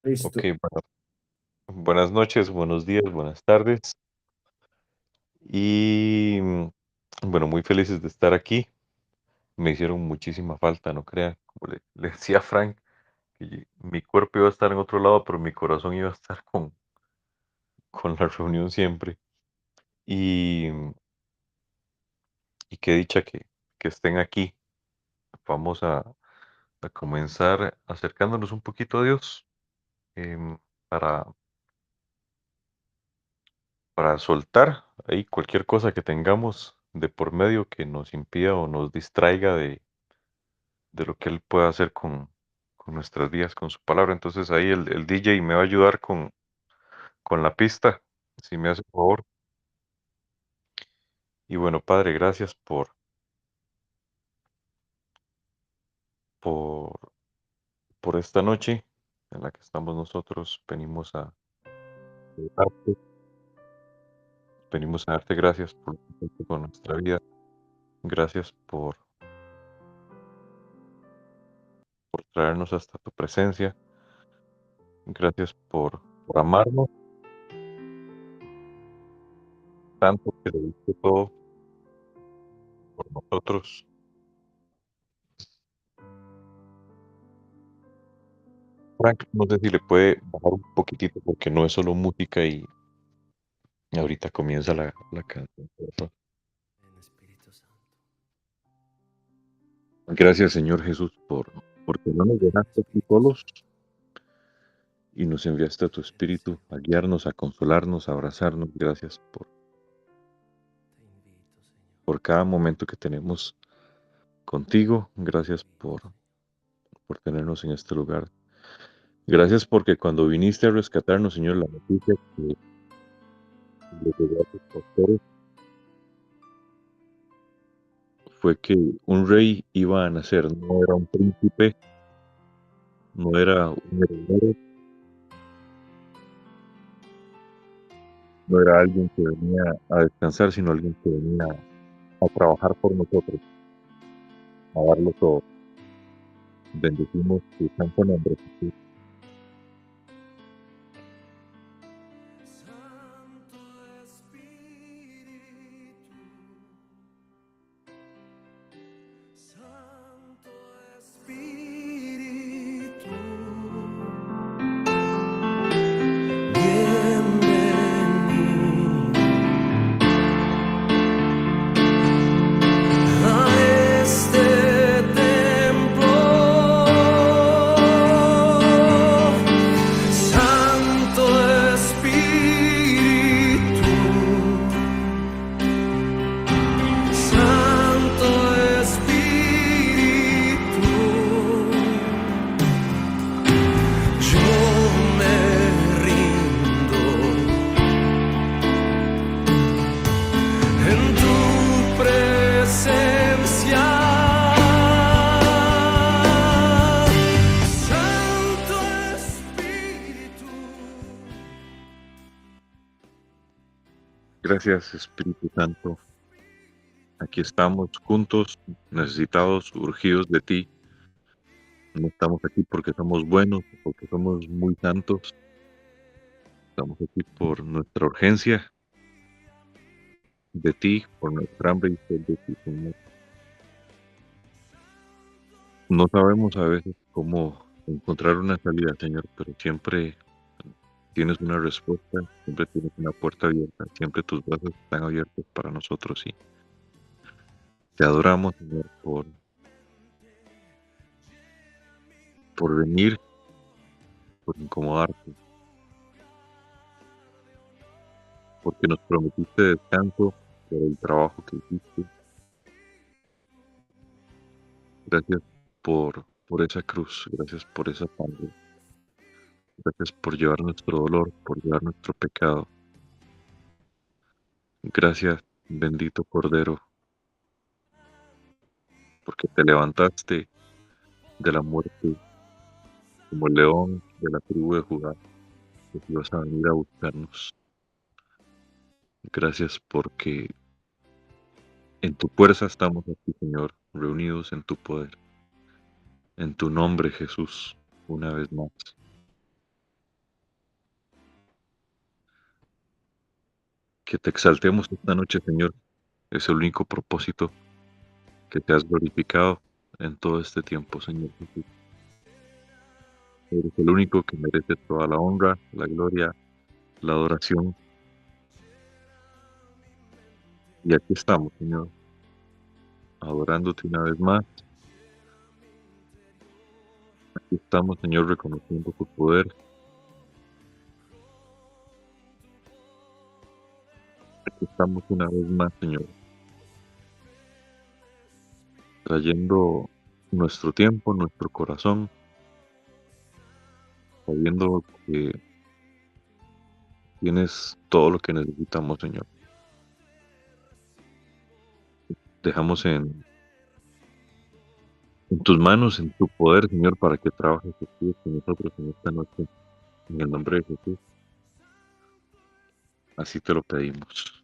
Ok, Listo. buenas noches, buenos días, buenas tardes. Y bueno, muy felices de estar aquí. Me hicieron muchísima falta, no crean. Como le decía a Frank, que mi cuerpo iba a estar en otro lado, pero mi corazón iba a estar con la reunión siempre. Y, y qué dicha que estén aquí. Vamos a comenzar acercándonos un poquito a Dios para, para soltar ahí cualquier cosa que tengamos de por medio que nos impida o nos distraiga de lo que Él pueda hacer con nuestras vidas, con su palabra. Entonces ahí el DJ me va a ayudar con la pista, si me hace el favor. Y bueno, Padre, gracias por, por esta noche en la que estamos nosotros. Darte, venimos a darte gracias por lo que has hecho con nuestra vida. Gracias por traernos hasta tu presencia. Gracias por amarnos tanto que lo diste todo por nosotros. Frank, no sé si le puede bajar un poquitito porque no es solo música y ahorita comienza la canción. Porfa. Ven, Espíritu Santo. Gracias, Señor Jesús, porque no nos Ven, dejaste aquí Espíritu solos Santo. y nos enviaste a tu Ven, Espíritu a Señor. guiarnos, a consolarnos, a abrazarnos. Gracias Te invito, Señor. por cada momento que tenemos contigo. Te Gracias invito, Señor. por tenernos en este lugar. Gracias porque cuando viniste a rescatarnos, Señor, la noticia que le llegó a tus pastores fue que un rey iba a nacer. No era un príncipe, no era un heredero, no era alguien que venía a descansar, sino alguien que venía a trabajar por nosotros, a darlo todo. Bendecimos tu santo nombre, Jesús. Santo Espíritu. Santo Espíritu. Bienvenido a este templo. Santo Espíritu. Santo Espíritu. Yo me rindo en tu presencia. Santo Espíritu. Gracias, Espíritu Santo. Aquí estamos juntos, necesitados, urgidos de ti. No estamos aquí porque somos buenos, porque somos muy santos. Estamos aquí por nuestra urgencia de ti, por nuestra hambre y sed de ti, Señor. No sabemos a veces cómo encontrar una salida, Señor, pero siempre tienes una respuesta, siempre tienes una puerta abierta, siempre tus brazos están abiertos para nosotros y te adoramos, Señor, por venir, por incomodarte, porque nos prometiste descanso por el trabajo que hiciste. Gracias por esa cruz, gracias por esa sangre, gracias por llevar nuestro dolor, por llevar nuestro pecado. Gracias, bendito Cordero, porque te levantaste de la muerte como el león de la tribu de Judá, que ibas a venir a buscarnos. Gracias porque en tu fuerza estamos aquí, Señor, reunidos en tu poder, en tu nombre, Jesús, una vez más. Que te exaltemos esta noche, Señor. Es el único propósito que te has glorificado en todo este tiempo, Señor Jesús. Eres el único que merece toda la honra, la gloria, la adoración. Y aquí estamos, Señor, adorándote una vez más. Aquí estamos, Señor, reconociendo tu poder. Aquí estamos una vez más, Señor, trayendo nuestro tiempo, nuestro corazón, sabiendo que tienes todo lo que necesitamos, Señor. Dejamos en tus manos, en tu poder, Señor, para que trabajes aquí con nosotros en esta noche, en el nombre de Jesús. Así te lo pedimos.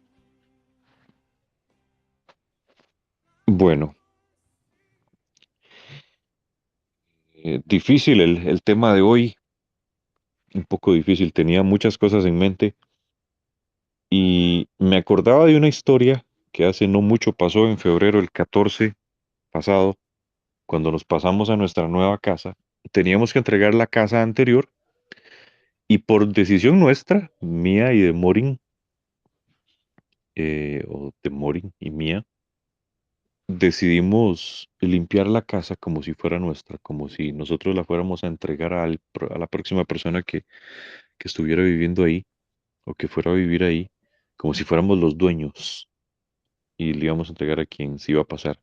Bueno, difícil el tema de hoy, un poco difícil. Tenía muchas cosas en mente y me acordaba de una historia que hace no mucho pasó en febrero, el 14 pasado, cuando nos pasamos a nuestra nueva casa. Teníamos que entregar la casa anterior y por decisión nuestra, mía y de Morin, o de Morin y mía, decidimos limpiar la casa como si fuera nuestra, como si nosotros la fuéramos a entregar a la próxima persona que estuviera viviendo ahí o que fuera a vivir ahí, como si fuéramos los dueños y le íbamos a entregar a quien se iba a pasar.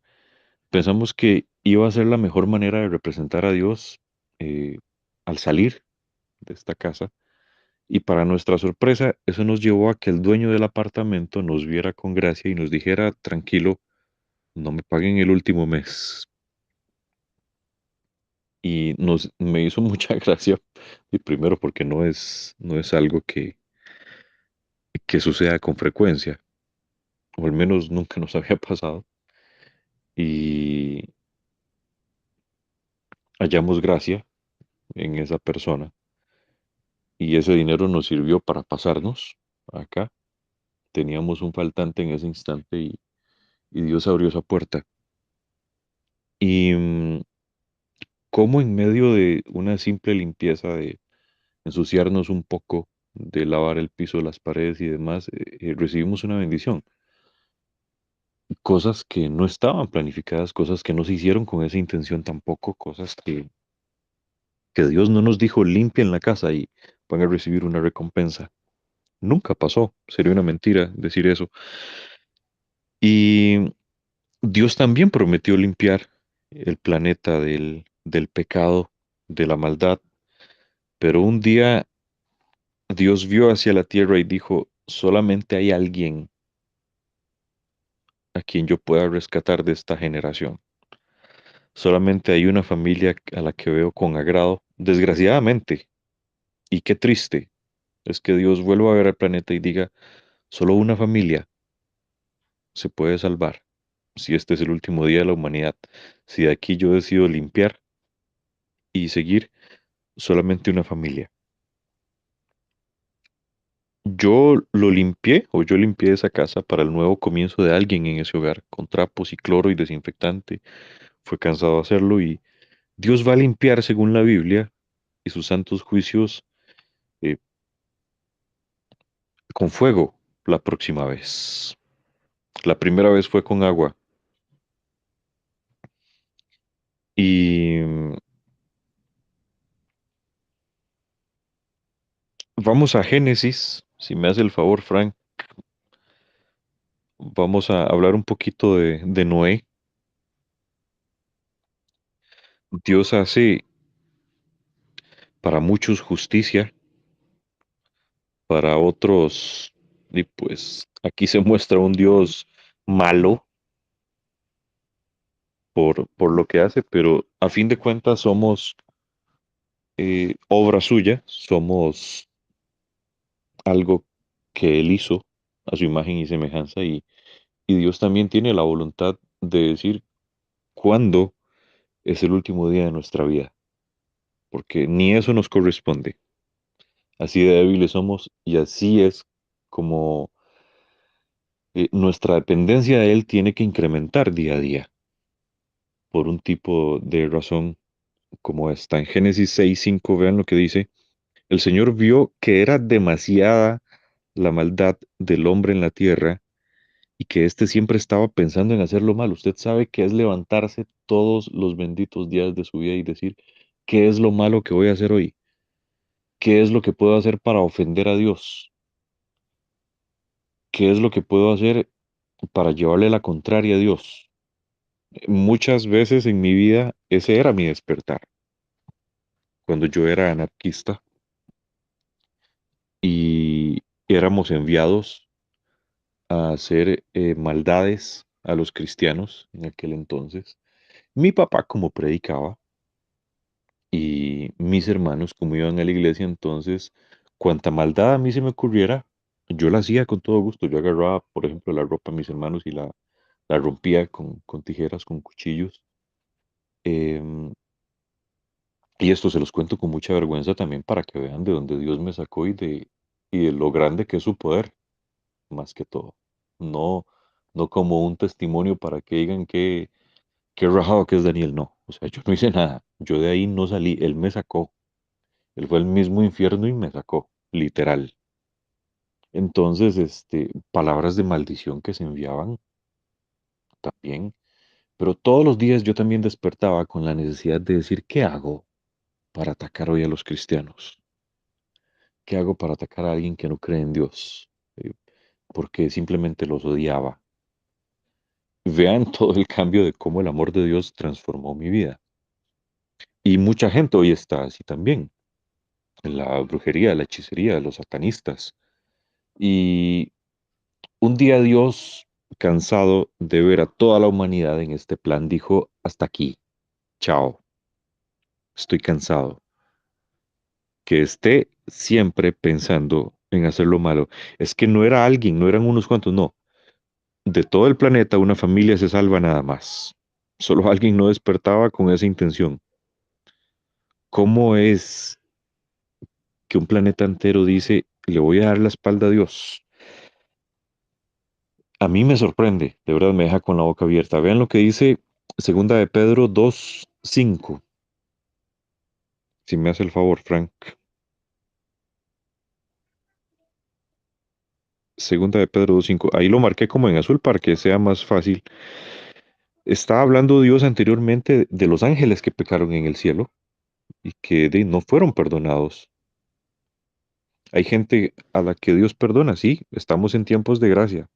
Pensamos que iba a ser la mejor manera de representar a Dios al salir de esta casa. Y para nuestra sorpresa, eso nos llevó a que el dueño del apartamento nos viera con gracia y nos dijera, tranquilo, no me paguen el último mes. Y me hizo mucha gracia, y primero porque no es algo que suceda con frecuencia, o al menos nunca nos había pasado, y hallamos gracia en esa persona, y ese dinero nos sirvió para pasarnos acá. Teníamos un faltante en ese instante y Dios abrió esa puerta. Y como en medio de una simple limpieza, de ensuciarnos un poco, de lavar el piso, las paredes y demás, recibimos una bendición. Cosas que no estaban planificadas, cosas que no se hicieron con esa intención tampoco, cosas que Dios no nos dijo limpien la casa y van a recibir una recompensa. Nunca pasó, sería una mentira decir eso. Y Dios también prometió limpiar el planeta del pecado, de la maldad, pero un día Dios vio hacia la tierra y dijo, solamente hay alguien a quien yo pueda rescatar de esta generación. Solamente hay una familia a la que veo con agrado. Desgraciadamente, y qué triste, es que Dios vuelva a ver al planeta y diga, solo una familia se puede salvar si este es el último día de la humanidad. Si de aquí yo decido limpiar y seguir, solamente una familia. Yo limpié esa casa para el nuevo comienzo de alguien en ese hogar, con trapos y cloro y desinfectante. Fue cansado de hacerlo y Dios va a limpiar según la Biblia y sus santos juicios eh, con fuego la próxima vez. La primera vez fue con agua. Y vamos a Génesis, si me hace el favor, Frank. Vamos a hablar un poquito de Noé. Dios hace para muchos justicia, para otros, y pues aquí se muestra un Dios malo por lo que hace, pero a fin de cuentas somos obra suya, somos algo que Él hizo a su imagen y semejanza, y Dios también tiene la voluntad de decir cuándo es el último día de nuestra vida, porque ni eso nos corresponde. Así de débiles somos y así es como nuestra dependencia de Él tiene que incrementar día a día por un tipo de razón como esta. En Génesis 6:5, vean lo que dice. El Señor vio que era demasiada la maldad del hombre en la tierra y que éste siempre estaba pensando en hacer lo malo. Usted sabe que es levantarse todos los benditos días de su vida y decir, ¿qué es lo malo que voy a hacer hoy? ¿Qué es lo que puedo hacer para ofender a Dios? ¿Qué es lo que puedo hacer para llevarle la contraria a Dios? Muchas veces en mi vida ese era mi despertar, cuando yo era anarquista y éramos enviados a hacer maldades a los cristianos en aquel entonces. Mi papá como predicaba y mis hermanos como iban a la iglesia, entonces cuanta maldad a mí se me ocurriera, yo la hacía con todo gusto. Yo agarraba, por ejemplo, la ropa de mis hermanos y la rompía con tijeras, con cuchillos. Em, y esto se los cuento con mucha vergüenza también para que vean de dónde Dios me sacó y de lo grande que es su poder, más que todo. No, no como un testimonio para que digan qué rajado que es Daniel, no. O sea, yo no hice nada. Yo de ahí no salí. Él me sacó. Él fue al mismo infierno y me sacó, literal. Entonces, palabras de maldición que se enviaban también. Pero todos los días yo también despertaba con la necesidad de decir, ¿qué hago para atacar hoy a los cristianos? ¿Qué hago para atacar a alguien que no cree en Dios? Porque simplemente los odiaba. Vean todo el cambio de cómo el amor de Dios transformó mi vida. Y mucha gente hoy está así también. La brujería, la hechicería, los satanistas. Y un día Dios, cansado de ver a toda la humanidad en este plan, dijo, hasta aquí, chao, estoy cansado. Que esté siempre pensando en hacer lo malo. Es que no era alguien, no eran unos cuantos, no. De todo el planeta, una familia se salva nada más. Solo alguien no despertaba con esa intención. ¿Cómo es que un planeta entero dice, le voy a dar la espalda a Dios? A mí me sorprende, de verdad me deja con la boca abierta. Vean lo que dice Segunda de Pedro 2:5. Si me hace el favor, Frank. Segunda de Pedro 2:5. Ahí lo marqué como en azul para que sea más fácil. Está hablando Dios anteriormente de los ángeles que pecaron en el cielo y que no fueron perdonados. Hay gente a la que Dios perdona, sí, estamos en tiempos de gracia.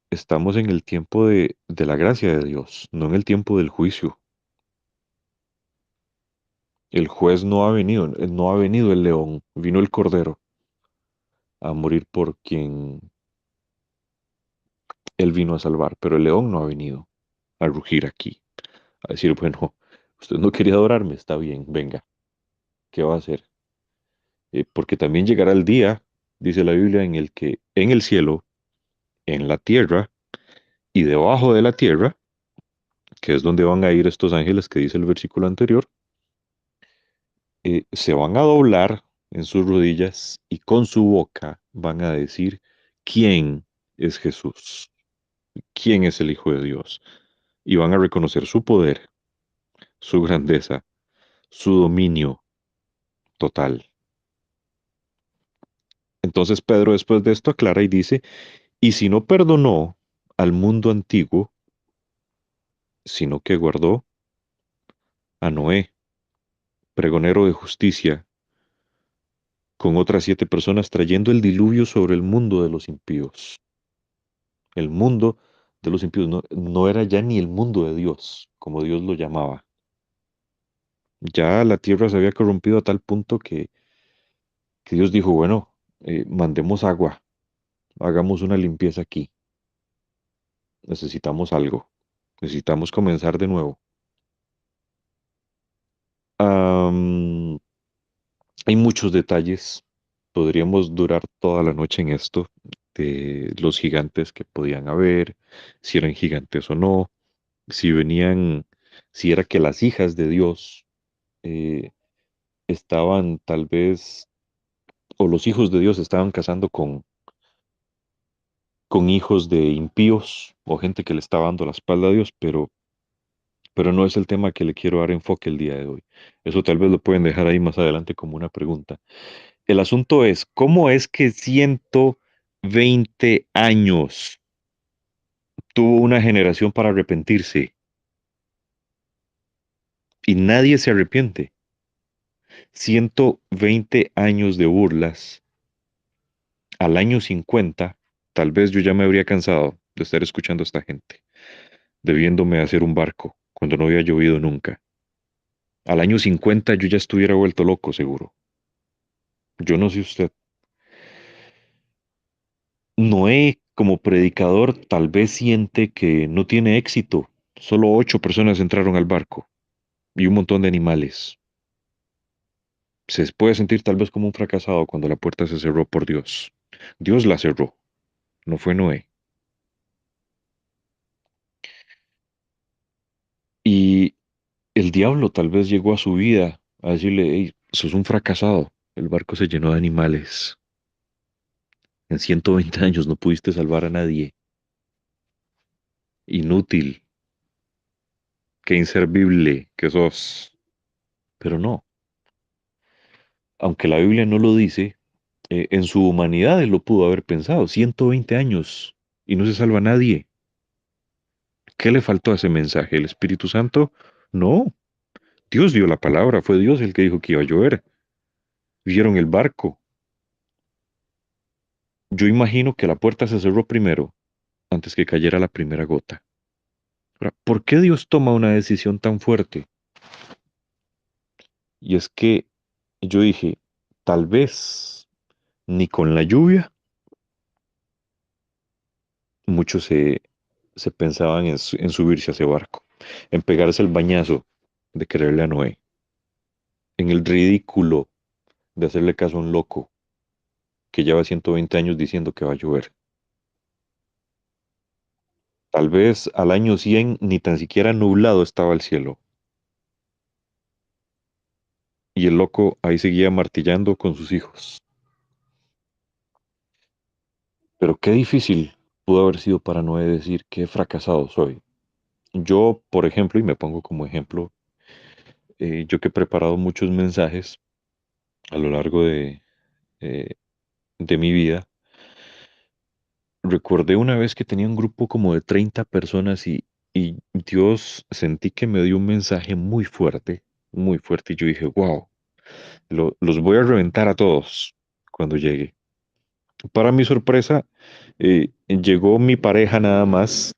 Estamos en el tiempo de la gracia de Dios, no en el tiempo del juicio. El juez no ha venido, no ha venido el león, vino el cordero a morir por quien él vino a salvar, pero el león no ha venido a rugir aquí, a decir, bueno, usted no quería adorarme, está bien, venga, ¿qué va a hacer? Porque también llegará el día, dice la Biblia, en el que en el cielo, en la tierra y debajo de la tierra, que es donde van a ir estos ángeles que dice el versículo anterior, se van a doblar en sus rodillas y con su boca van a decir, ¿quién es Jesús? ¿Quién es el Hijo de Dios? Y van a reconocer su poder, su grandeza, su dominio total. Entonces Pedro después de esto aclara y dice, y si no perdonó al mundo antiguo, sino que guardó a Noé, pregonero de justicia, con otras 7 personas, trayendo el diluvio sobre el mundo de los impíos. El mundo de los impíos no era ya ni el mundo de Dios, como Dios lo llamaba. Ya la tierra se había corrompido a tal punto que Dios dijo, bueno, mandemos agua, hagamos una limpieza aquí. Necesitamos algo, necesitamos comenzar de nuevo. Am, Hay muchos detalles, podríamos durar toda la noche en esto, de los gigantes que podían haber, si eran gigantes o no, si venían, si era que las hijas de Dios eh, estaban tal vez, o los hijos de Dios estaban casando con hijos de impíos o gente que le está dando la espalda a Dios, pero no es el tema que le quiero dar enfoque el día de hoy. Eso tal vez lo pueden dejar ahí más adelante como una pregunta. El asunto es, ¿cómo es que 120 años tuvo una generación para arrepentirse y nadie se arrepiente? 120 años de burlas. Al año 50, tal vez yo ya me habría cansado de estar escuchando a esta gente, debiéndome hacer un barco cuando no había llovido nunca. Al año 50 yo ya estuviera vuelto loco, seguro. Yo no sé usted. Noé, como predicador, tal vez siente que no tiene éxito. Solo 8 personas entraron al barco y un montón de animales. Se puede sentir tal vez como un fracasado cuando la puerta se cerró por Dios. Dios la cerró, no fue Noé. Y el diablo tal vez llegó a su vida a decirle, hey, sos un fracasado. El barco se llenó de animales. En 120 años no pudiste salvar a nadie. Inútil, qué inservible que sos. Pero no, aunque la Biblia no lo dice, en su humanidad él lo pudo haber pensado. 120 años y no se salva nadie. ¿Qué le faltó a ese mensaje? ¿El Espíritu Santo? No, Dios dio la palabra, fue Dios el que dijo que iba a llover. Vieron el barco. Yo imagino que la puerta se cerró primero, antes que cayera la primera gota. Ahora, ¿por qué Dios toma una decisión tan fuerte? Y es que yo dije, tal vez ni con la lluvia muchos se pensaban en subirse a ese barco, en pegarse el bañazo de creerle a Noé, en el ridículo de hacerle caso a un loco que lleva 120 años diciendo que va a llover. Tal vez al año 100 ni tan siquiera nublado estaba el cielo. Y el loco ahí seguía martillando con sus hijos. Pero qué difícil pudo haber sido para Noé decir qué fracasado soy. Yo, por ejemplo, y me pongo como ejemplo, yo que he preparado muchos mensajes a lo largo eh, de mi vida, recordé una vez que tenía un grupo como de 30 personas y Dios sentí que me dio un mensaje muy fuerte, y yo dije, wow, los voy a reventar a todos cuando llegue. Para mi sorpresa, llegó mi pareja nada más,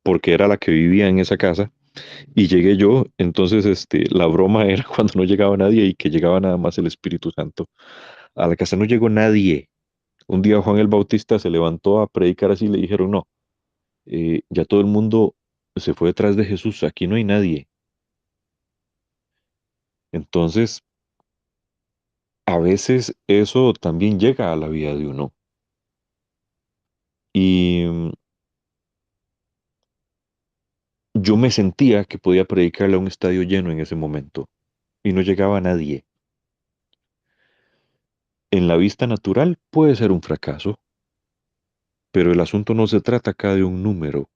porque era la que vivía en esa casa, y llegué yo, entonces la broma era cuando no llegaba nadie y que llegaba nada más el Espíritu Santo. A la casa no llegó nadie. Un día Juan el Bautista se levantó a predicar así y le dijeron, no, ya todo el mundo se fue detrás de Jesús, aquí no hay nadie. Entonces, a veces eso también llega a la vida de uno. Y yo me sentía que podía predicarle a un estadio lleno en ese momento y no llegaba nadie. En la vista natural puede ser un fracaso, pero el asunto no se trata acá de un número.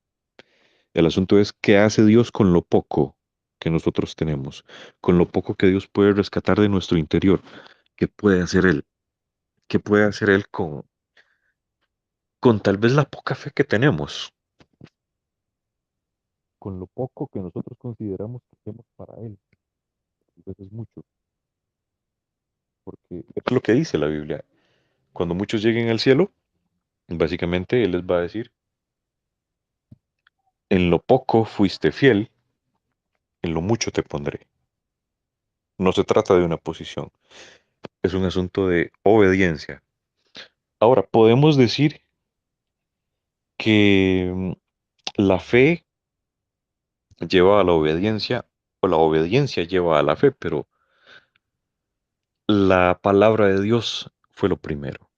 El asunto es qué hace Dios con lo poco que nosotros tenemos, con lo poco que Dios puede rescatar de nuestro interior. ¿Qué puede hacer Él? ¿Qué puede hacer Él con tal vez la poca fe que tenemos? Con lo poco que nosotros consideramos que hacemos para Él. A veces es mucho, porque es lo que dice la Biblia. Cuando muchos lleguen al cielo, básicamente Él les va a decir, en lo poco fuiste fiel, en lo mucho te pondré. No se trata de una posición, es un asunto de obediencia. Ahora, podemos decir que la fe lleva a la obediencia o la obediencia lleva a la fe, pero la palabra de Dios fue lo primero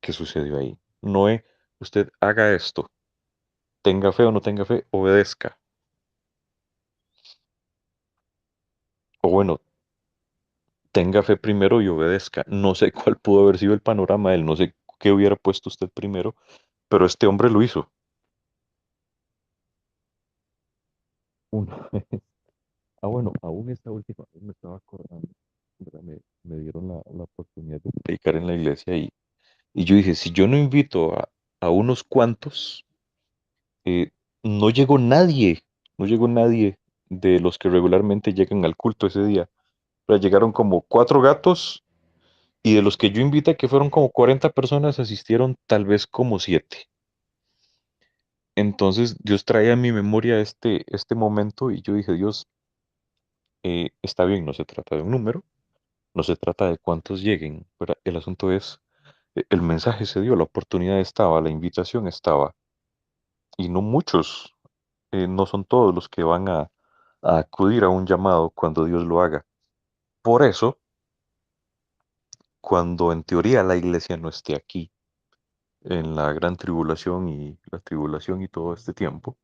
que sucedió ahí. Noé, usted haga esto, tenga fe o no tenga fe, obedezca. O bueno, tenga fe primero y obedezca. No sé cuál pudo haber sido el panorama de él, no sé qué hubiera puesto usted primero, pero este hombre lo hizo. Una vez. Bueno, aún esta última vez me estaba acordando, ¿verdad? Me dieron la oportunidad de predicar en la iglesia y yo dije, si yo no invito a unos cuantos, eh, no llegó nadie, no llegó nadie de los que regularmente llegan al culto ese día. O sea, llegaron como cuatro gatos y de los que yo invité, que fueron como 40 personas, asistieron tal vez como siete. Entonces Dios traía a mi memoria este momento y yo dije, Dios, está bien, no se trata de un número, no se trata de cuántos lleguen, ¿verdad? El asunto es, el mensaje se dio, la oportunidad estaba, la invitación estaba, y no muchos, no son todos los que van a acudir a un llamado cuando Dios lo haga. Por eso, cuando en teoría la iglesia no esté aquí, en la gran tribulación y la tribulación y todo este tiempo,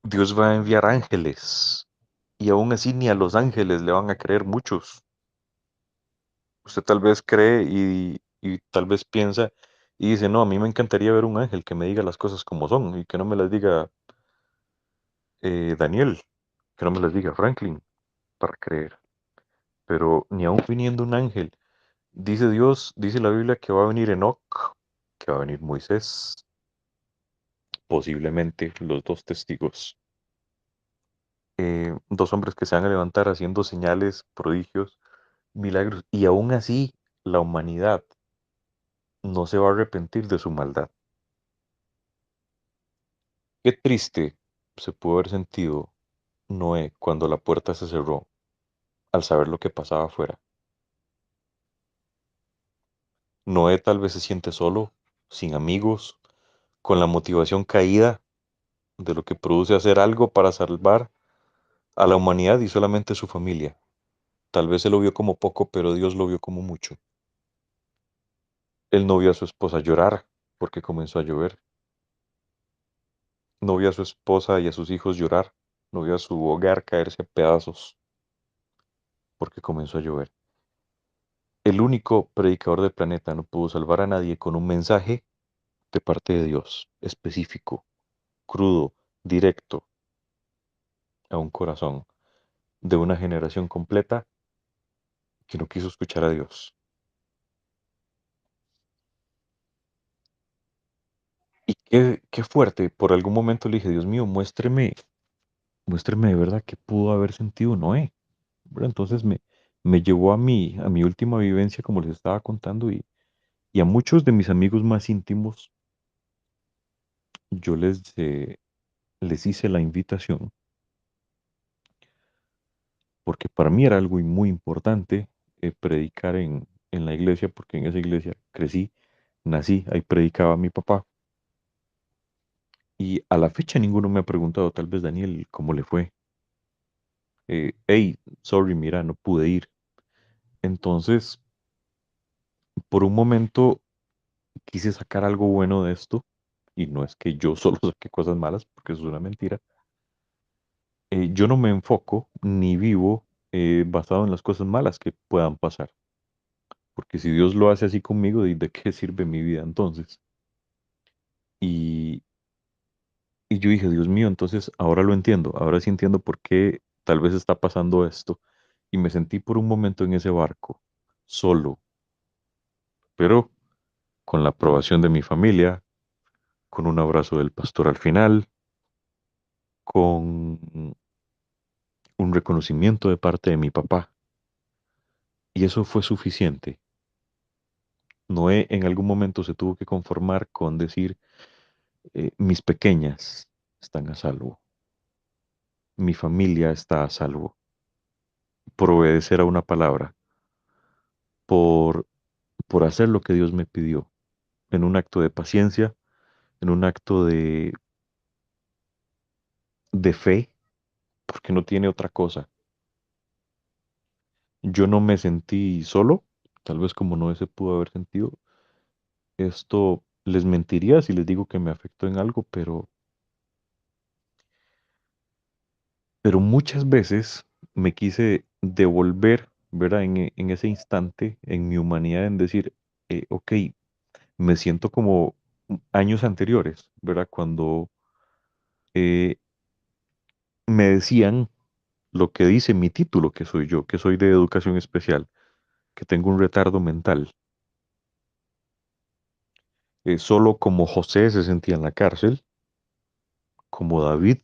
Dios va a enviar ángeles, y aún así ni a los ángeles le van a creer muchos. Usted tal vez cree y tal vez piensa y dice, no, a mí me encantaría ver un ángel que me diga las cosas como son y que no me las diga Daniel, que no me las diga Franklin para creer. Pero ni aún viniendo un ángel, dice Dios, dice la Biblia que va a venir Enoch, que va a venir Moisés, posiblemente los dos testigos, dos hombres que se van a levantar haciendo señales, prodigios, milagros, y aún así la humanidad no se va a arrepentir de su maldad. Qué triste se pudo haber sentido Noé cuando la puerta se cerró al saber lo que pasaba afuera. Noé tal vez se siente solo, sin amigos, con la motivación caída de lo que produce hacer algo para salvar a la humanidad y solamente su familia. Tal vez se lo vio como poco, pero Dios lo vio como mucho. Él no vio a su esposa llorar porque comenzó a llover. No vio a su esposa y a sus hijos llorar. No vio a su hogar caerse a pedazos porque comenzó a llover. El único predicador del planeta no pudo salvar a nadie con un mensaje de parte de Dios, específico, crudo, directo, a un corazón de una generación completa que no quiso escuchar a Dios. Y qué fuerte, por algún momento le dije, Dios mío, muéstreme de verdad qué pudo haber sentido Noé. ¿Verdad? Entonces me llevó a mi última vivencia, como les estaba contando, y a muchos de mis amigos más íntimos, yo les hice la invitación, porque para mí era algo muy importante predicar en la iglesia, porque en esa iglesia crecí, nací, ahí predicaba mi papá. Y a la fecha ninguno me ha preguntado, tal vez Daniel, ¿cómo le fue? Hey, sorry, mira, no pude ir. Entonces, por un momento quise sacar algo bueno de esto, y no es que yo solo saque cosas malas, porque eso es una mentira. Yo no me enfoco ni vivo basado en las cosas malas que puedan pasar, porque si Dios lo hace así conmigo, ¿de qué sirve mi vida entonces? Y, y yo dije, Dios mío, entonces ahora lo entiendo, ahora sí entiendo por qué tal vez está pasando esto. Y me sentí por un momento en ese barco, solo, pero con la aprobación de mi familia, con un abrazo del pastor al final, con un reconocimiento de parte de mi papá. Y eso fue suficiente. Noé en algún momento se tuvo que conformar con decir, mis pequeñas están a salvo, mi familia está a salvo, por obedecer a una palabra, por, por hacer lo que Dios me pidió, en un acto de paciencia, en un acto de fe, porque no tiene otra cosa. Yo no me sentí solo, tal vez como Noé se pudo haber sentido. Esto les mentiría si les digo que me afectó en algo, pero muchas veces me quise devolver, ¿verdad? En ese instante, en mi humanidad, en decir, ok, me siento como, años anteriores, ¿verdad? Cuando eh, me decían lo que dice mi título, que soy yo, que soy de educación especial, que tengo un retardo mental. Solo como José se sentía en la cárcel, como David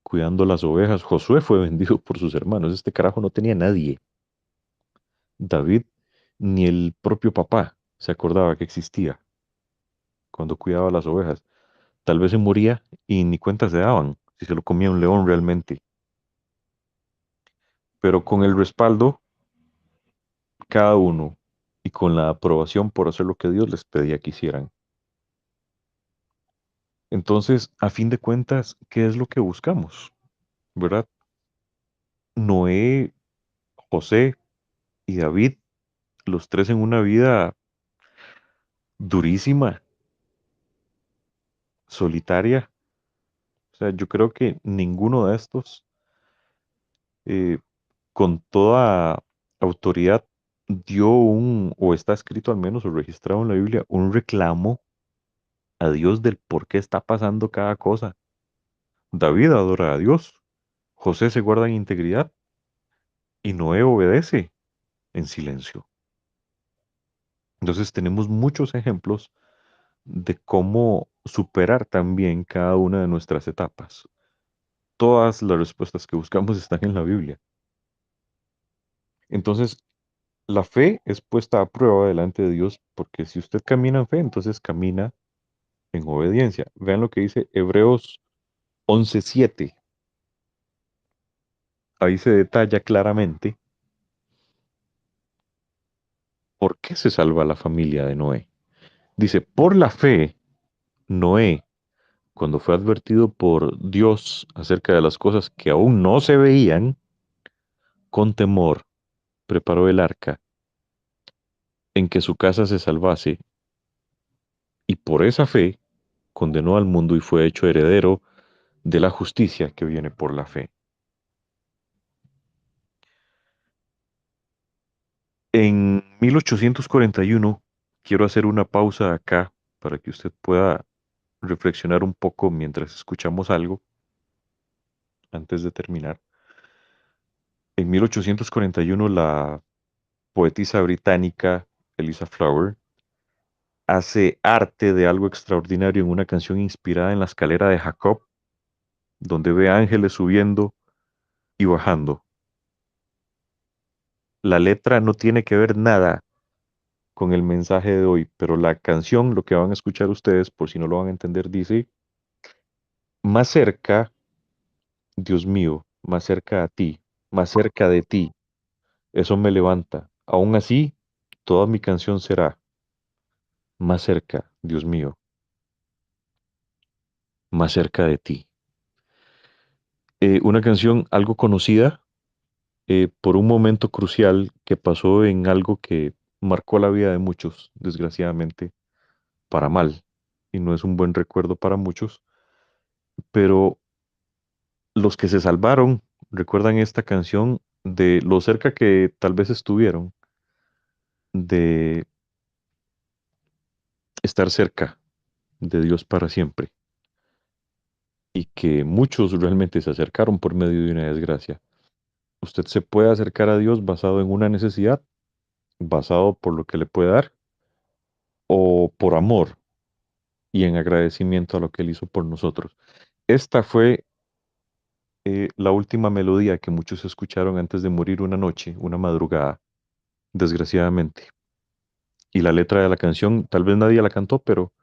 cuidando las ovejas, Josué fue vendido por sus hermanos. Este carajo no tenía nadie. David ni el propio papá se acordaba que existía cuando cuidaba las ovejas. Tal vez se moría y ni cuenta se daban si se lo comía un león realmente. Pero con el respaldo, cada uno, y con la aprobación por hacer lo que Dios les pedía que hicieran. Entonces, a fin de cuentas, ¿qué es lo que buscamos? ¿Verdad? Noé, José y David, los tres en una vida durísima, solitaria. O sea, yo creo que ninguno de estos, eh, con toda autoridad, dio o está escrito al menos, o registrado en la Biblia, un reclamo a Dios del por qué está pasando cada cosa. David adora a Dios, José se guarda en integridad y Noé obedece en silencio. Entonces tenemos muchos ejemplos de cómo superar también cada una de nuestras etapas. Todas las respuestas que buscamos están en la Biblia. Entonces, la fe es puesta a prueba delante de Dios porque si usted camina en fe, entonces camina en obediencia. Vean lo que dice Hebreos 11:7. Ahí se detalla claramente por qué se salva la familia de Noé. Dice, por la fe, Noé, cuando fue advertido por Dios acerca de las cosas que aún no se veían, con temor preparó el arca en que su casa se salvase, y por esa fe condenó al mundo y fue hecho heredero de la justicia que viene por la fe. En 1841, quiero hacer una pausa acá para que usted pueda reflexionar un poco mientras escuchamos algo antes de terminar. En 1841, la poetisa británica Eliza Flower hace arte de algo extraordinario en una canción inspirada en la escalera de Jacob, donde ve ángeles subiendo y bajando. La letra no tiene que ver nada con el mensaje de hoy, pero la canción, lo que van a escuchar ustedes, por si no lo van a entender, dice, más cerca, Dios mío, más cerca a ti, más cerca de ti, eso me levanta. Aún así, toda mi canción será más cerca, Dios mío, más cerca de ti. Una canción algo conocida por un momento crucial que pasó en algo que marcó la vida de muchos, desgraciadamente, para mal, y no es un buen recuerdo para muchos, pero los que se salvaron recuerdan esta canción de lo cerca que tal vez estuvieron de estar cerca de Dios para siempre y que muchos realmente se acercaron por medio de una desgracia. Usted se puede acercar a Dios basado en una necesidad, basado por lo que le puede dar o por amor y en agradecimiento a lo que Él hizo por nosotros. Esta fue la última melodía que muchos escucharon antes de morir una noche, una madrugada, desgraciadamente. Y la letra de la canción, tal vez nadie la cantó, pero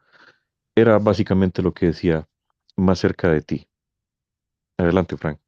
era básicamente lo que decía, más cerca de ti. Adelante, Frank.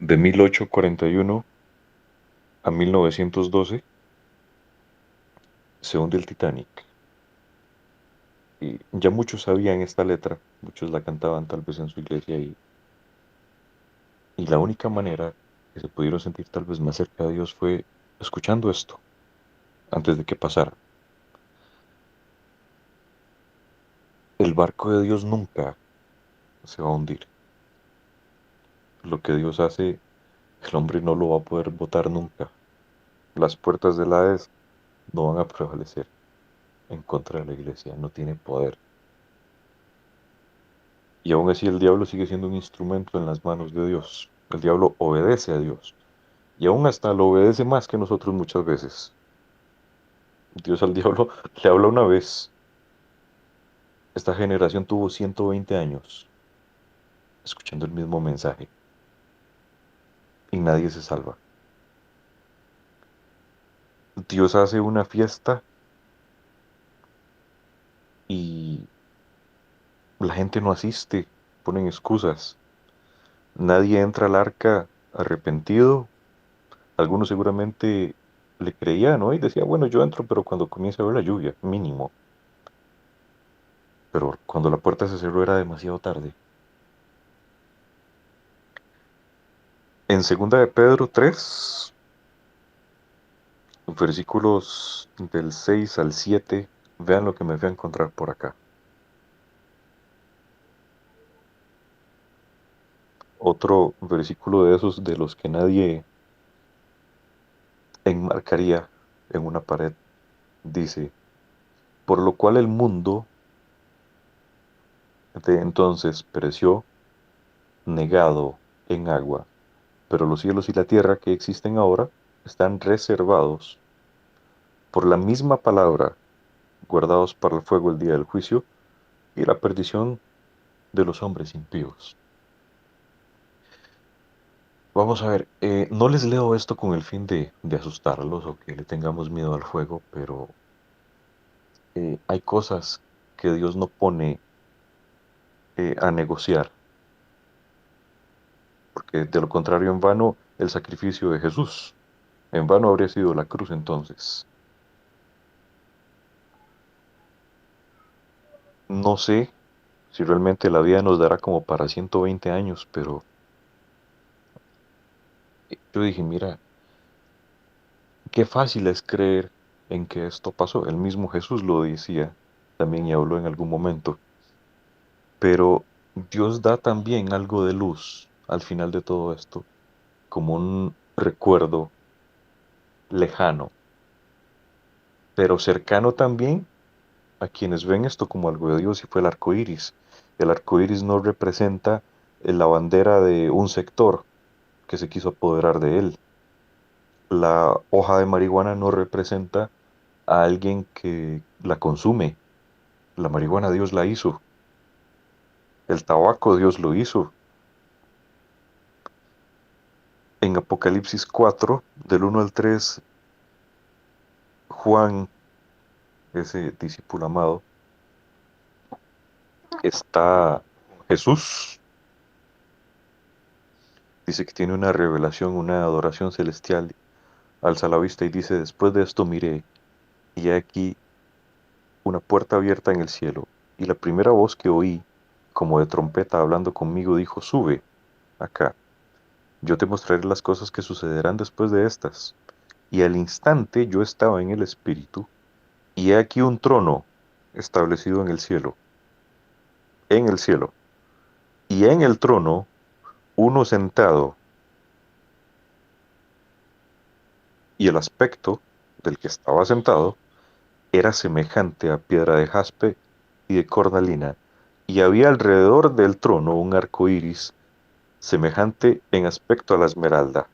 de 1841 a 1912 se hunde el Titanic. Y ya muchos sabían esta letra, muchos la cantaban tal vez en su iglesia y la única manera que se pudieron sentir tal vez más cerca de Dios fue escuchando esto antes de que pasara. El barco de Dios nunca se va a hundir. Lo que Dios hace, el hombre no lo va a poder botar nunca. Las puertas del Hades no van a prevalecer en contra de la iglesia, no tiene poder. Y aún así el diablo sigue siendo un instrumento en las manos de Dios. El diablo obedece a Dios. Y aún hasta lo obedece más que nosotros muchas veces. Dios al diablo le habla una vez. Esta generación tuvo 120 años escuchando el mismo mensaje y nadie se salva. Dios hace una fiesta y la gente no asiste, ponen excusas. Nadie entra al arca arrepentido. Algunos seguramente le creían, ¿no? Y decía, bueno, yo entro, pero cuando comience a ver la lluvia, mínimo. Pero cuando la puerta se cerró era demasiado tarde. En segunda de Pedro 3, versículos del 6 al 7, vean lo que me fui a encontrar por acá. Otro versículo de esos de los que nadie enmarcaría en una pared. Dice, por lo cual el mundo de entonces pereció negado en agua, pero los cielos y la tierra que existen ahora están reservados por la misma palabra, guardados para el fuego el día del juicio y la perdición de los hombres impíos. Vamos a ver, no les leo esto con el fin de asustarlos o que le tengamos miedo al fuego, pero hay cosas que Dios no pone a negociar, porque de lo contrario en vano el sacrificio de Jesús, en vano habría sido la cruz entonces. No sé si realmente la vida nos dará como para 120 años, pero yo dije, mira, qué fácil es creer en que esto pasó. El mismo Jesús lo decía también y habló en algún momento. Pero Dios da también algo de luz al final de todo esto, como un recuerdo lejano, pero cercano también a quienes ven esto como algo de Dios y fue el arco iris. El arco iris no representa la bandera de un sector que se quiso apoderar de él. La hoja de marihuana no representa a alguien que la consume. La marihuana Dios la hizo. El tabaco Dios lo hizo. En Apocalipsis 4, del 1 al 3, Juan, ese discípulo amado, está Jesús. Dice que tiene una revelación, una adoración celestial. Alza la vista y dice, después de esto miré, y he aquí una puerta abierta en el cielo. Y la primera voz que oí, como de trompeta hablando conmigo, dijo, sube acá. Yo te mostraré las cosas que sucederán después de estas. Y al instante yo estaba en el Espíritu, y he aquí un trono establecido en el cielo, y en el trono uno sentado, y el aspecto del que estaba sentado era semejante a piedra de jaspe y de cornalina, y había alrededor del trono un arco iris semejante en aspecto a la esmeralda.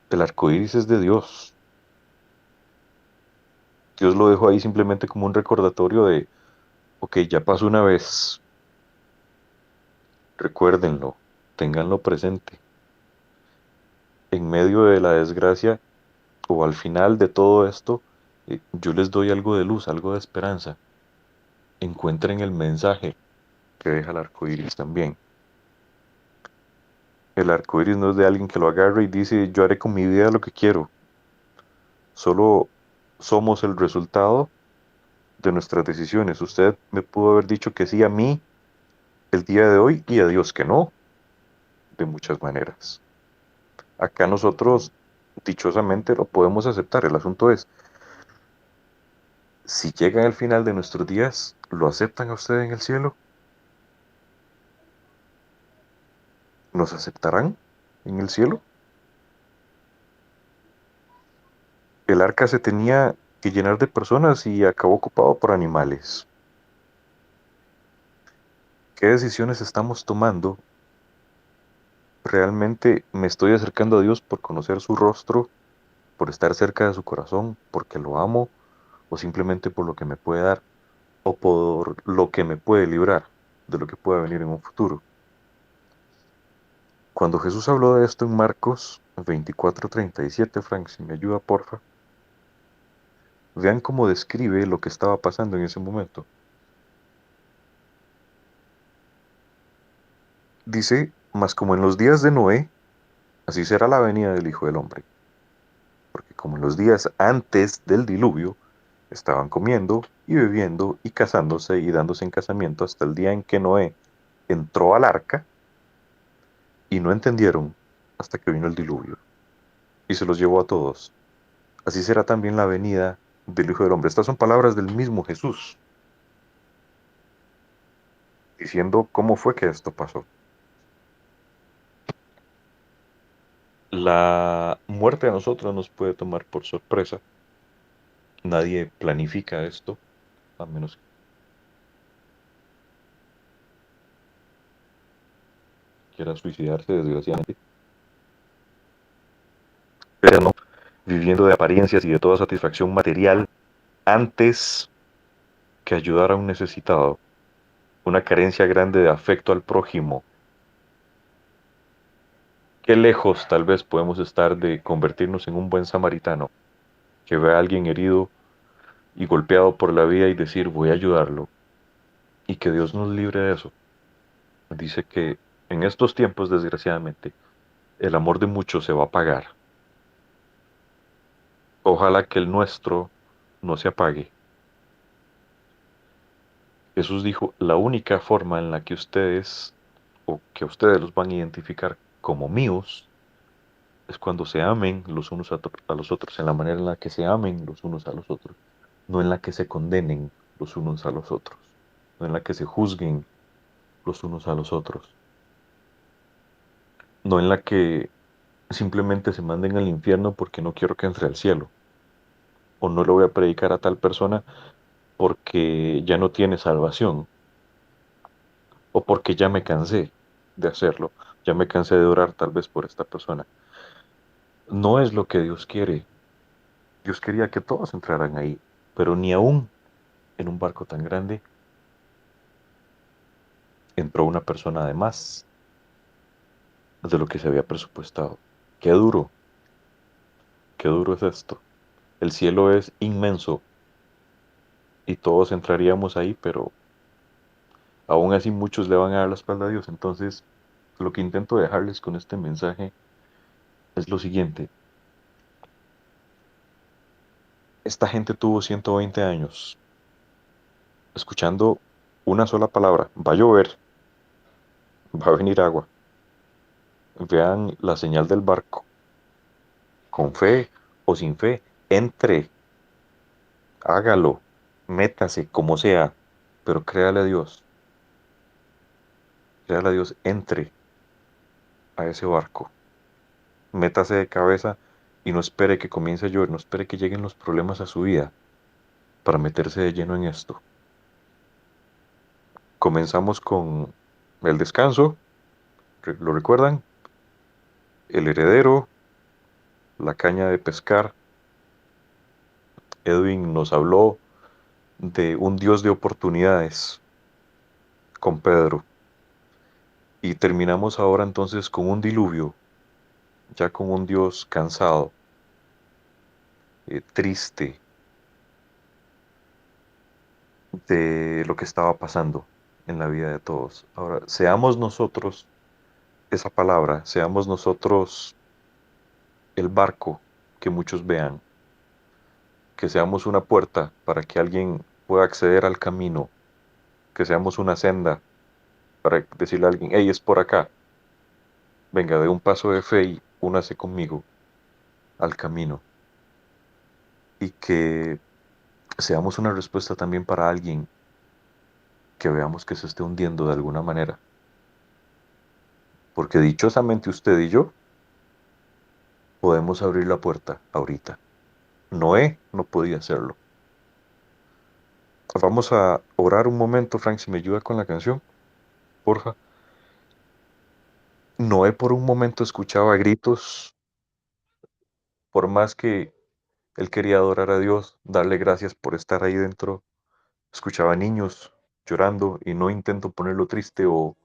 El arco iris es de Dios. Dios lo dejó ahí simplemente como un recordatorio de, ok, ya pasó una vez, recuérdenlo, ténganlo presente. En medio de la desgracia o al final de todo esto, yo les doy algo de luz, algo de esperanza. Encuentren el mensaje que deja el arco iris también. El arco iris no es de alguien que lo agarre y dice, yo haré con mi vida lo que quiero. Solo somos el resultado de nuestras decisiones. Usted me pudo haber dicho que sí a mí el día de hoy y a Dios que no, de muchas maneras. Acá nosotros, dichosamente, lo podemos aceptar. El asunto es, si llegan al final de nuestros días, ¿lo aceptan a usted en el cielo? ¿Nos aceptarán en el cielo? El arca se tenía que llenar de personas y acabó ocupado por animales. ¿Qué decisiones estamos tomando? ¿Realmente me estoy acercando a Dios por conocer su rostro, por estar cerca de su corazón, porque lo amo, o simplemente por lo que me puede dar, o por lo que me puede librar de lo que pueda venir en un futuro? Cuando Jesús habló de esto en Marcos 24:37, Frank, si me ayuda, porfa, vean cómo describe lo que estaba pasando en ese momento. Dice, mas como en los días de Noé, así será la venida del Hijo del Hombre. Porque como en los días antes del diluvio, estaban comiendo y bebiendo y casándose y dándose en casamiento hasta el día en que Noé entró al arca y no entendieron hasta que vino el diluvio y se los llevó a todos. Así será también la venida del Hijo del Hombre. Estas son palabras del mismo Jesús, diciendo cómo fue que esto pasó. La muerte a nosotros nos puede tomar por sorpresa. Nadie planifica esto, a menos que quiera suicidarse, desgraciadamente. Pero no, viviendo de apariencias y de toda satisfacción material antes que ayudar a un necesitado, una carencia grande de afecto al prójimo. Qué lejos tal vez podemos estar de convertirnos en un buen samaritano, que ve a alguien herido y golpeado por la vida y decir voy a ayudarlo, y que Dios nos libre de eso. Dice que en estos tiempos, desgraciadamente, el amor de muchos se va a apagar. Ojalá que el nuestro no se apague. Jesús dijo, la única forma en la que ustedes, o que ustedes los van a identificar como míos, es cuando se amen los unos a los otros, en la manera en la que se amen los unos a los otros, no en la que se condenen los unos a los otros, no en la que se juzguen los unos a los otros, no en la que simplemente se manden al infierno porque no quiero que entre al cielo, o no le voy a predicar a tal persona porque ya no tiene salvación, o porque ya me cansé de hacerlo, ya me cansé de orar tal vez por esta persona. No es lo que Dios quiere. Dios quería que todos entraran ahí, pero ni aún en un barco tan grande entró una persona de más de lo que se había presupuestado. Qué duro es esto. El cielo es inmenso y todos entraríamos ahí, pero aún así muchos le van a dar la espalda a Dios. Entonces, lo que intento dejarles con este mensaje es lo siguiente. Esta gente tuvo 120 años escuchando una sola palabra. Va a llover, va a venir agua. Vean la señal del barco. Con fe o sin fe, entre, hágalo, métase, como sea, pero créale a Dios, entre a ese barco, métase de cabeza y no espere que comience a llover, no espere que lleguen los problemas a su vida para meterse de lleno en esto. Comenzamos con el descanso, ¿lo recuerdan? El heredero, la caña de pescar. Edwin nos habló de un Dios de oportunidades con Pedro. Y terminamos ahora entonces con un diluvio, ya con un Dios cansado, triste de lo que estaba pasando en la vida de todos. Ahora, seamos nosotros esa palabra, seamos nosotros el barco que muchos vean, que seamos una puerta para que alguien pueda acceder al camino, que seamos una senda para decirle a alguien, hey, es por acá, venga, de un paso de fe y únase conmigo al camino. Y que seamos una respuesta también para alguien que veamos que se esté hundiendo de alguna manera. Porque dichosamente usted y yo podemos abrir la puerta ahorita. Noé no podía hacerlo. Vamos a orar un momento, Frank, si me ayuda con la canción, porfa. Noé por un momento escuchaba gritos, por más que él quería adorar a Dios, darle gracias por estar ahí dentro. Escuchaba niños llorando y no intento ponerlo triste o,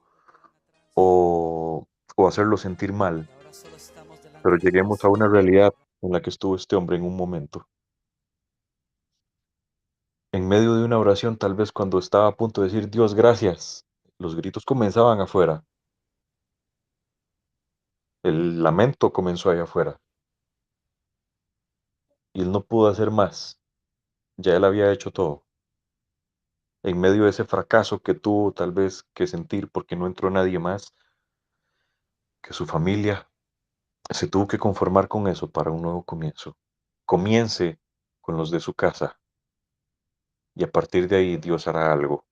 o hacerlo sentir mal, pero lleguemos a una realidad en la que estuvo este hombre en un momento. En medio de una oración, tal vez cuando estaba a punto de decir Dios, gracias, los gritos comenzaban afuera, el lamento comenzó allá afuera y él no pudo hacer más, ya él había hecho todo. En medio de ese fracaso que tuvo tal vez que sentir porque no entró nadie más, que su familia se tuvo que conformar con eso para un nuevo comienzo. Comience con los de su casa y a partir de ahí Dios hará algo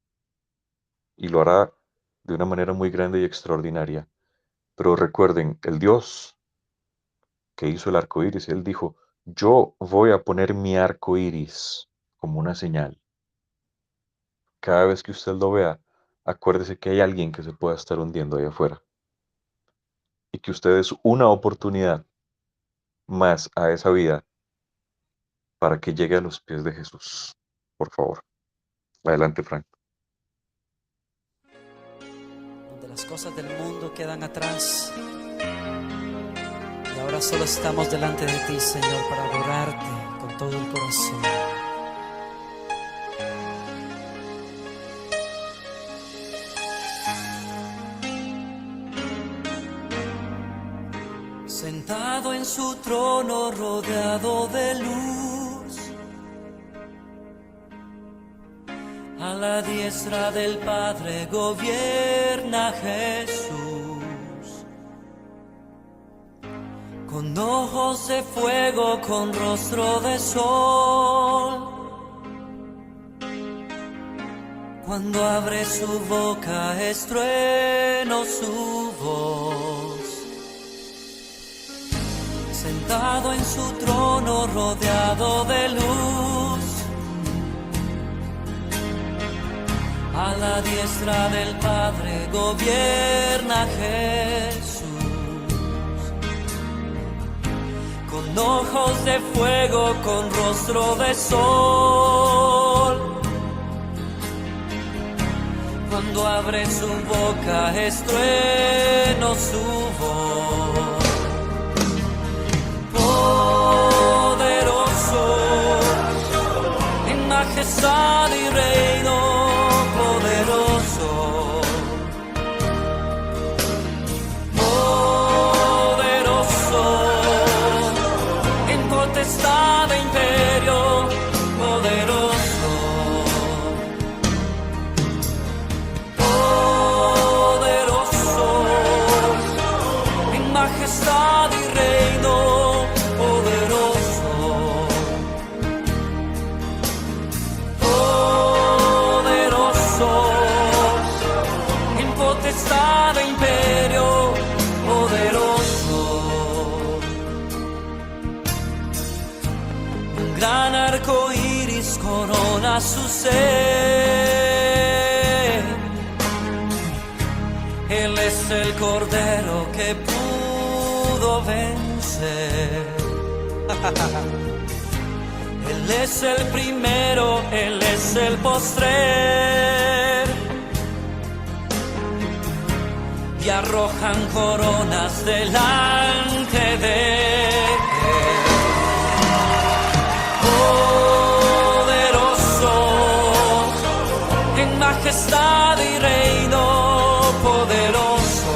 y lo hará de una manera muy grande y extraordinaria. Pero recuerden, el Dios que hizo el arco iris, él dijo: yo voy a poner mi arco iris como una señal. Cada vez que usted lo vea, acuérdese que hay alguien que se pueda estar hundiendo ahí afuera y que usted es una oportunidad más a esa vida para que llegue a los pies de Jesús. Por favor. Adelante, Frank. Donde las cosas del mundo quedan atrás y ahora solo estamos delante de ti, Señor, para adorarte con todo el corazón. Sentado en su trono rodeado de luz, a la diestra del Padre gobierna Jesús. Con ojos de fuego, con rostro de sol, cuando abre su boca es trueno su voz. Sentado en su trono rodeado de luz, a la diestra del Padre gobierna Jesús. Con ojos de fuego, con rostro de sol, cuando abre su boca es trueno su voz. Poderoso, en majestad y reino, poderoso. Poderoso, en potestad e imperio, poderoso. Poderoso, en majestad y reino, poderoso. Poderoso, en potestad e imperio, poderoso. Un gran arco iris corona su ser. Él es el Cordero que pudo vencer. Él es el primero, Él es el postrer. Y arrojan coronas delante de Él. Poderoso, en majestad y reino, poderoso.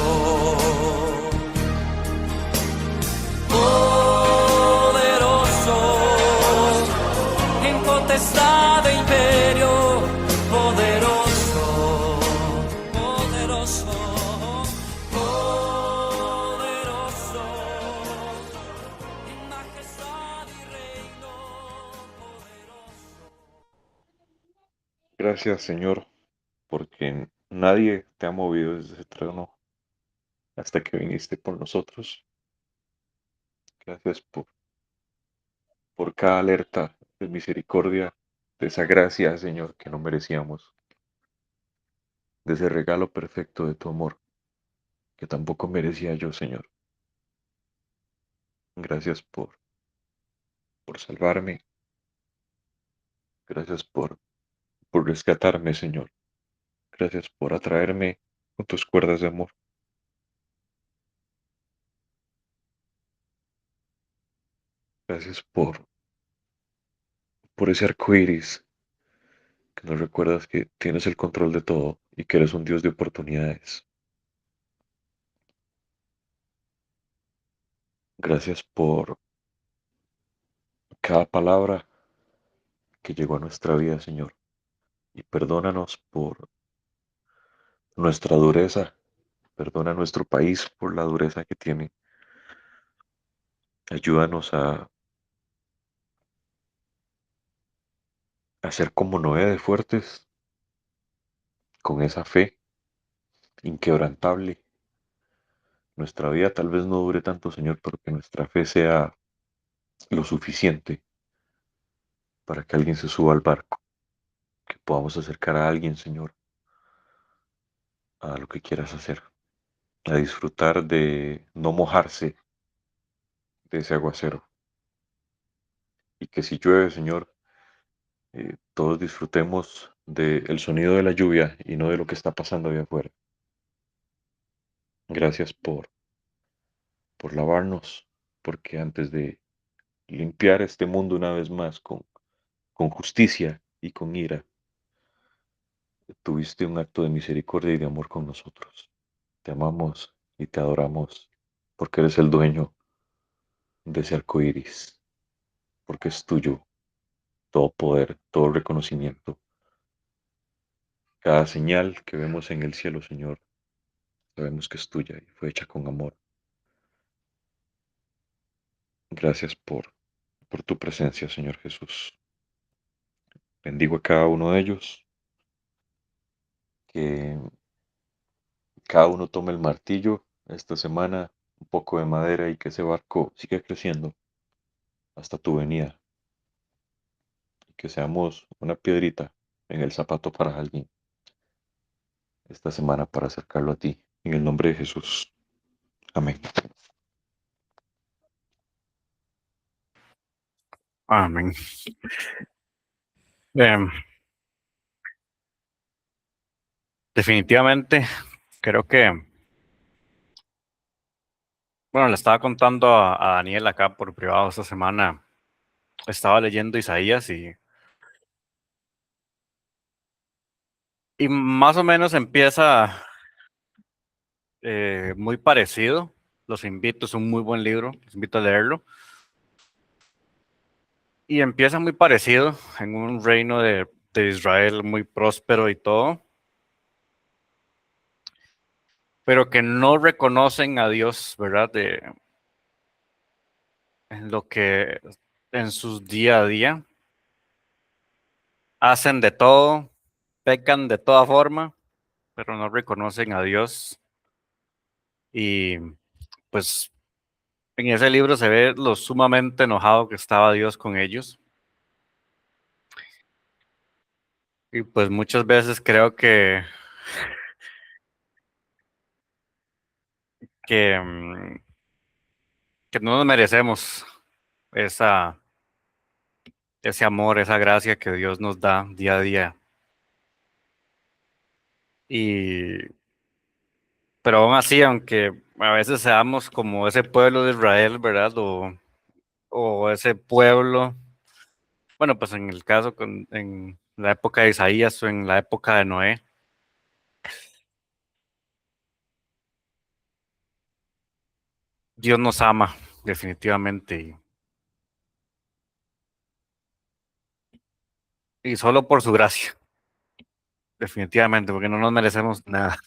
Gracias, Señor, porque nadie te ha movido desde ese trono hasta que viniste por nosotros. Gracias por cada alerta de misericordia, de esa gracia, Señor, que no merecíamos, de ese regalo perfecto de tu amor, que tampoco merecía yo, Señor. Gracias por salvarme, gracias por rescatarme, Señor. Gracias por atraerme con tus cuerdas de amor. Gracias por ese arco iris que nos recuerdas que tienes el control de todo y que eres un Dios de oportunidades. Gracias por cada palabra que llegó a nuestra vida, Señor. Y perdónanos por nuestra dureza. Perdona a nuestro país por la dureza que tiene. Ayúdanos a ser como Noé de fuertes, con esa fe inquebrantable. Nuestra vida tal vez no dure tanto, Señor, pero que nuestra fe sea lo suficiente para que alguien se suba al barco, que podamos acercar a alguien, Señor, a lo que quieras hacer, a disfrutar de no mojarse de ese aguacero. Y que si llueve, Señor, todos disfrutemos del sonido de la lluvia y no de lo que está pasando allá afuera. Gracias por lavarnos, porque antes de limpiar este mundo una vez más con justicia y con ira, tuviste un acto de misericordia y de amor con nosotros. Te amamos y te adoramos porque eres el dueño de ese arco iris, porque es tuyo todo poder, todo reconocimiento. Cada señal que vemos en el cielo, Señor, sabemos que es tuya y fue hecha con amor. Gracias por tu presencia, Señor Jesús. Bendigo a cada uno de ellos, que cada uno tome el martillo esta semana, un poco de madera y que ese barco siga creciendo hasta tu venida. Y que seamos una piedrita en el zapato para alguien esta semana para acercarlo a ti. En el nombre de Jesús. Amén. Amén. Em, definitivamente, creo que, bueno, le estaba contando a Daniel acá por privado esta semana. Estaba leyendo Isaías y más o menos empieza muy parecido. Los invito, es un muy buen libro, los invito a leerlo. Y empieza muy parecido en un reino de Israel muy próspero y todo, pero que no reconocen a Dios, ¿verdad? En lo que en sus día a día hacen de todo, pecan de toda forma, pero no reconocen a Dios. Y pues en ese libro se ve lo sumamente enojado que estaba Dios con ellos. Y pues muchas veces creo que, que no nos merecemos esa, ese amor, esa gracia que Dios nos da día a día. Y, pero aún así, aunque a veces seamos como ese pueblo de Israel, ¿verdad? O ese pueblo, bueno, pues en el caso en la época de Isaías o en la época de Noé, Dios nos ama definitivamente y solo por su gracia, definitivamente, porque no nos merecemos nada.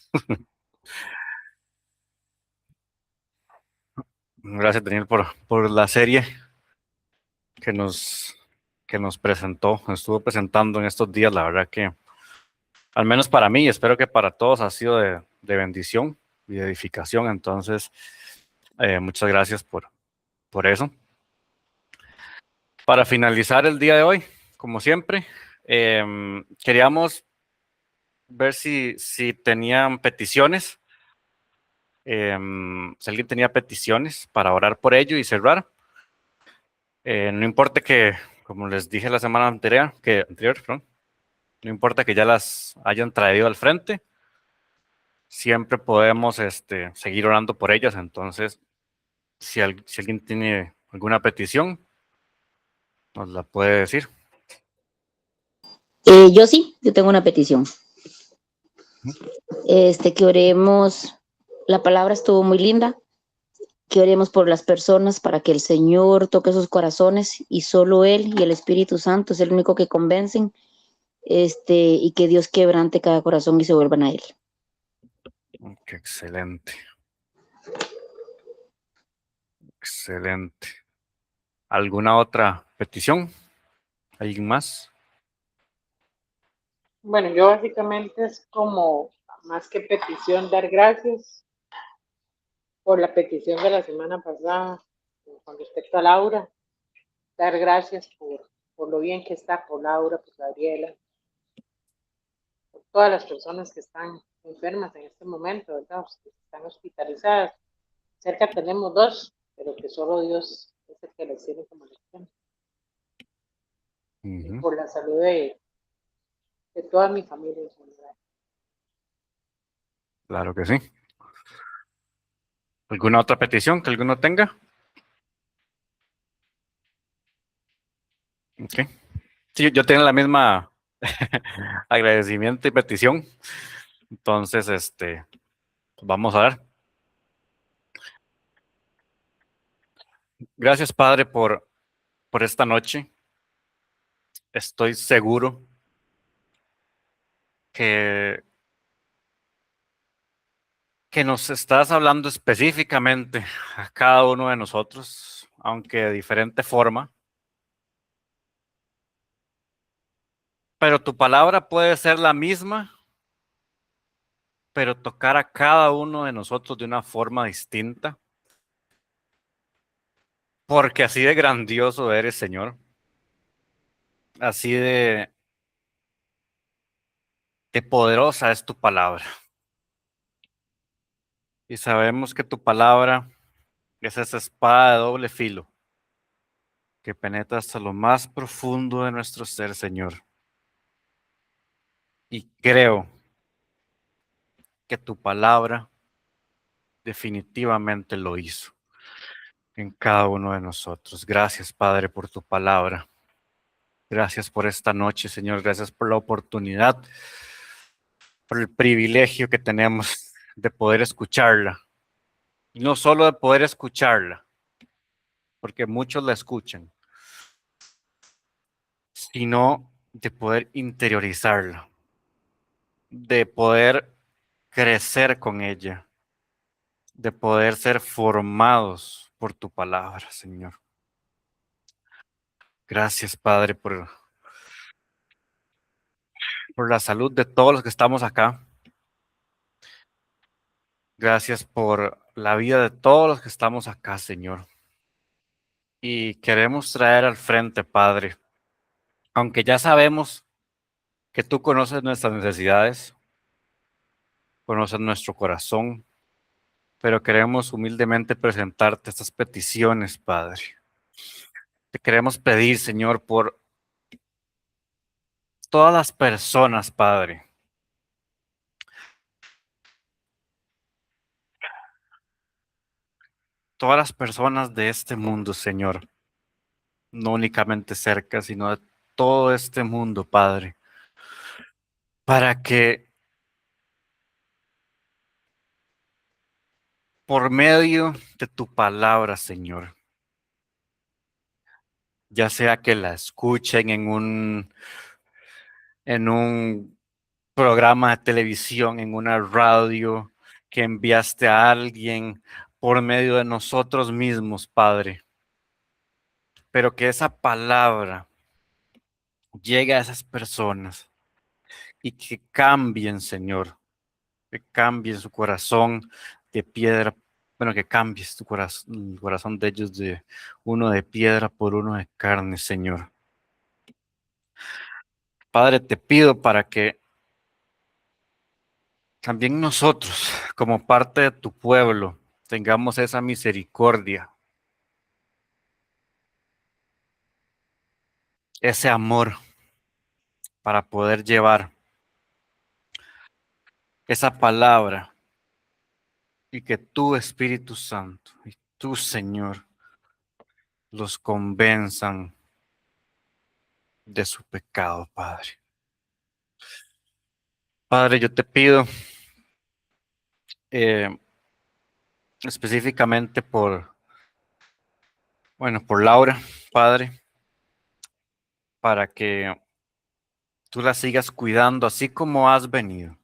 Gracias, Daniel, por la serie que nos, que nos presentó, nos estuvo presentando en estos días, la verdad que al menos para mí, espero que para todos ha sido de bendición y de edificación. Entonces, muchas gracias por eso. Para finalizar el día de hoy, como siempre, queríamos ver si tenían peticiones, si alguien tenía peticiones para orar por ello y cerrar. No importa que, como les dije la semana anterior, perdón, no importa que ya las hayan traído al frente, siempre podemos seguir orando por ellas. Entonces, si alguien tiene alguna petición, nos la puede decir. Yo sí, yo tengo una petición. Que oremos, la palabra estuvo muy linda, que oremos por las personas para que el Señor toque sus corazones y solo Él y el Espíritu Santo es el único que convencen, y que Dios quebrante cada corazón y se vuelvan a Él. Qué excelente. Excelente. ¿Alguna otra petición? ¿Alguien más? Bueno, yo básicamente es como, más que petición, dar gracias por la petición de la semana pasada con respecto a Laura, dar gracias por lo bien que está por Laura, por Gabriela, por todas las personas que están enfermas en este momento, ¿verdad? Que están hospitalizadas. Cerca tenemos 2, pero que solo Dios es el que les tiene como lección. Y por la salud de toda mi familia en general. Claro que sí. ¿Alguna otra petición que alguno tenga? Ok. Sí, yo tengo la misma agradecimiento y petición. Entonces, vamos a ver. Gracias, Padre, por esta noche. Estoy seguro que nos estás hablando específicamente a cada uno de nosotros, aunque de diferente forma. Pero tu palabra puede ser la misma, pero tocar a cada uno de nosotros de una forma distinta. Porque así de grandioso eres, Señor. Así de poderosa es tu palabra. Y sabemos que tu palabra es esa espada de doble filo que penetra hasta lo más profundo de nuestro ser, Señor. Y creo que tu palabra definitivamente lo hizo en cada uno de nosotros. Gracias, Padre, por tu palabra. Gracias por esta noche, Señor. Gracias por la oportunidad, por el privilegio que tenemos de poder escucharla. Y no solo de poder escucharla, porque muchos la escuchan, sino de poder interiorizarla, de poder crecer con ella, de poder ser formados por tu palabra, Señor. Gracias, Padre, por la salud de todos los que estamos acá. Gracias por la vida de todos los que estamos acá, Señor. Y queremos traer al frente, Padre, aunque ya sabemos que tú conoces nuestras necesidades, conoces nuestro corazón, pero queremos humildemente presentarte estas peticiones, Padre. Te queremos pedir, Señor, por todas las personas, Padre. Todas las personas de este mundo, Señor. No únicamente cerca, sino de todo este mundo, Padre. Para que por medio de tu palabra, Señor, ya sea que la escuchen en un programa de televisión, en una radio, que enviaste a alguien por medio de nosotros mismos, Padre. Pero que esa palabra llegue a esas personas, y que cambien, Señor, que cambien su corazón de piedra, bueno, que cambies tu corazón, el corazón de ellos de uno de piedra por uno de carne, Señor. Padre, te pido para que también nosotros, como parte de tu pueblo, tengamos esa misericordia, ese amor para poder llevar esa palabra y que tu Espíritu Santo y tu Señor los convenzan de su pecado, Padre. Padre, yo te pido eh, específicamente por Laura, Padre, para que tú la sigas cuidando así como has venido,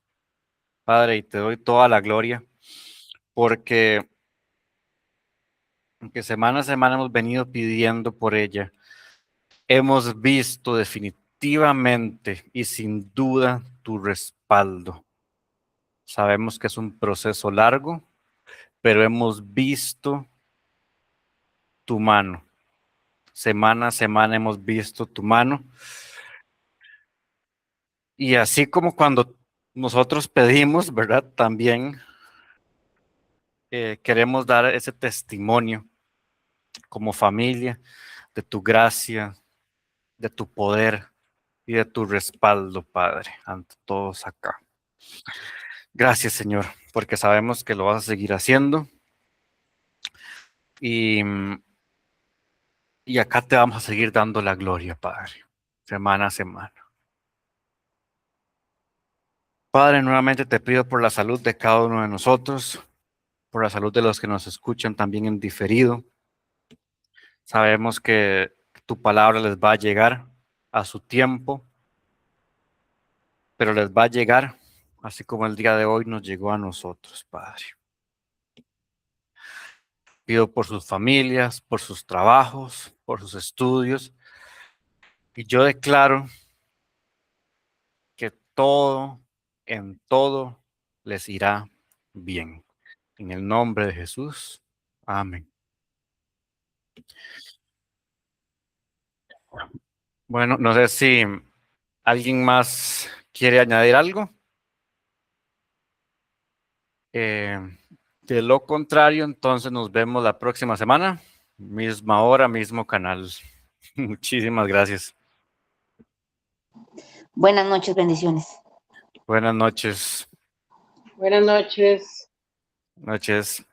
Padre, y te doy toda la gloria, porque aunque semana a semana hemos venido pidiendo por ella, hemos visto definitivamente y sin duda tu respaldo. Sabemos que es un proceso largo, pero hemos visto tu mano. Semana a semana hemos visto tu mano. Y así como cuando nosotros pedimos, ¿verdad? También queremos dar ese testimonio como familia de tu gracia, de tu poder y de tu respaldo, Padre, ante todos acá. Gracias, Señor, porque sabemos que lo vas a seguir haciendo y, y acá te vamos a seguir dando la gloria, Padre, semana a semana. Padre, nuevamente te pido por la salud de cada uno de nosotros, por la salud de los que nos escuchan también en diferido. Sabemos que tu palabra les va a llegar a su tiempo, pero les va a llegar así como el día de hoy nos llegó a nosotros, Padre. Pido por sus familias, por sus trabajos, por sus estudios, y yo declaro que todo, en todo, les irá bien. En el nombre de Jesús. Amén. Bueno, no sé si alguien más quiere añadir algo. Eh, de lo contrario, entonces nos vemos la próxima semana, misma hora, mismo canal. Muchísimas gracias. Buenas noches, bendiciones. Buenas noches. Buenas noches. Noches.